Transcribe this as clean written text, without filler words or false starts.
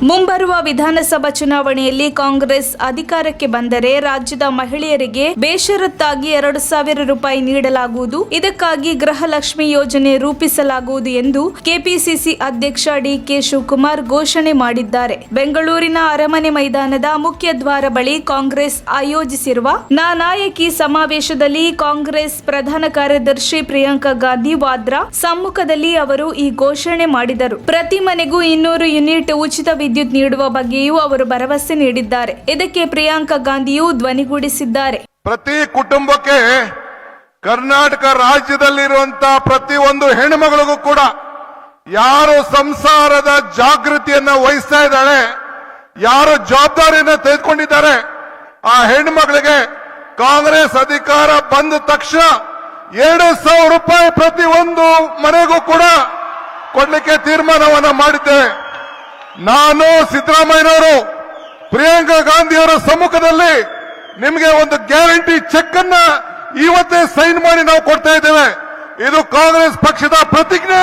ಮುಂಬರುವ ವಿಧಾನಸಭಾ ಚುನಾವಣೆಯಲ್ಲಿ ಕಾಂಗ್ರೆಸ್ ಅಧಿಕಾರಕ್ಕೆ ಬಂದರೆ ರಾಜ್ಯದ ಮಹಿಳೆಯರಿಗೆ ಬೇಷರತ್ತಾಗಿ 2,000 ರೂಪಾಯಿ ನೀಡಲಾಗುವುದು. ಇದಕ್ಕಾಗಿ ಗೃಹಲಕ್ಷ್ಮಿ ಯೋಜನೆ ರೂಪಿಸಲಾಗುವುದು ಎಂದು ಕೆಪಿಸಿಸಿ ಅಧ್ಯಕ್ಷ ಡಿಕೆ ಶಿವಕುಮಾರ್ ಘೋಷಣೆ ಮಾಡಿದ್ದಾರೆ. ಬೆಂಗಳೂರಿನ ಅರಮನೆ ಮೈದಾನದ ಮುಖ್ಯ ದ್ವಾರ ಬಳಿ ಕಾಂಗ್ರೆಸ್ ಆಯೋಜಿಸಿರುವ ನಾಯಕಿ ಸಮಾವೇಶದಲ್ಲಿ ಕಾಂಗ್ರೆಸ್ ಪ್ರಧಾನ ಕಾರ್ಯದರ್ಶಿ ಪ್ರಿಯಾಂಕಾ ಗಾಂಧಿ ವಾದ್ರಾ ಸಮ್ಮುಖದಲ್ಲಿ ಅವರು ಈ ಘೋಷಣೆ ಮಾಡಿದರು. ಪ್ರತಿ ಮನೆಗೂ 200 ಯೂನಿಟ್ ಉಚಿತ ವಿದ್ಯುತ್ ನೀಡುವ ಬಗ್ಗೆಯೂ ಅವರು ಭರವಸೆ ನೀಡಿದ್ದಾರೆ. ಇದಕ್ಕೆ ಪ್ರಿಯಾಂಕಾ ಗಾಂಧಿಯು ಧ್ವನಿಗೂಡಿಸಿದ್ದಾರೆ. ಪ್ರತಿ ಕುಟುಂಬಕ್ಕೆ ಕರ್ನಾಟಕ ರಾಜ್ಯದಲ್ಲಿರುವಂತಹ ಪ್ರತಿಯೊಂದು ಹೆಣ್ಣುಮಗಳಿಗೂ ಕೂಡ ಯಾರು ಸಂಸಾರದ ಜಾಗೃತಿಯನ್ನ ವಹಿಸ್ತಾ ಇದ್ದಾಳೆ, ಯಾರು ಜವಾಬ್ದಾರಿಯನ್ನ ತೆಗೆದುಕೊಂಡಿದ್ದಾರೆ, ಆ ಹೆಣ್ಣುಮಗಳಿಗೆ ಕಾಂಗ್ರೆಸ್ ಅಧಿಕಾರ ಬಂದ ತಕ್ಷಣ 2,000 ರೂಪಾಯಿ ಪ್ರತಿಯೊಂದು ಮನೆಗೂ ಕೂಡ ಕೊಡ್ಲಿಕ್ಕೆ ತೀರ್ಮಾನವನ್ನ ಮಾಡಿದ್ದೇವೆ. ನಾನು ಸಿದ್ದರಾಮಯ್ಯನವರು ಪ್ರಿಯಾಂಕಾ ಗಾಂಧಿಯವರ ಸಮ್ಮುಖದಲ್ಲಿ ನಿಮಗೆ ಒಂದು ಗ್ಯಾರಂಟಿ ಚೆಕ್ ಅನ್ನ ಇವತ್ತೇ ಸೈನ್ ಮಾಡಿ ನಾವು ಕೊಡ್ತಾ ಇದ್ದೇವೆ. ಇದು ಕಾಂಗ್ರೆಸ್ ಪಕ್ಷದ ಪ್ರತಿಜ್ಞೆ.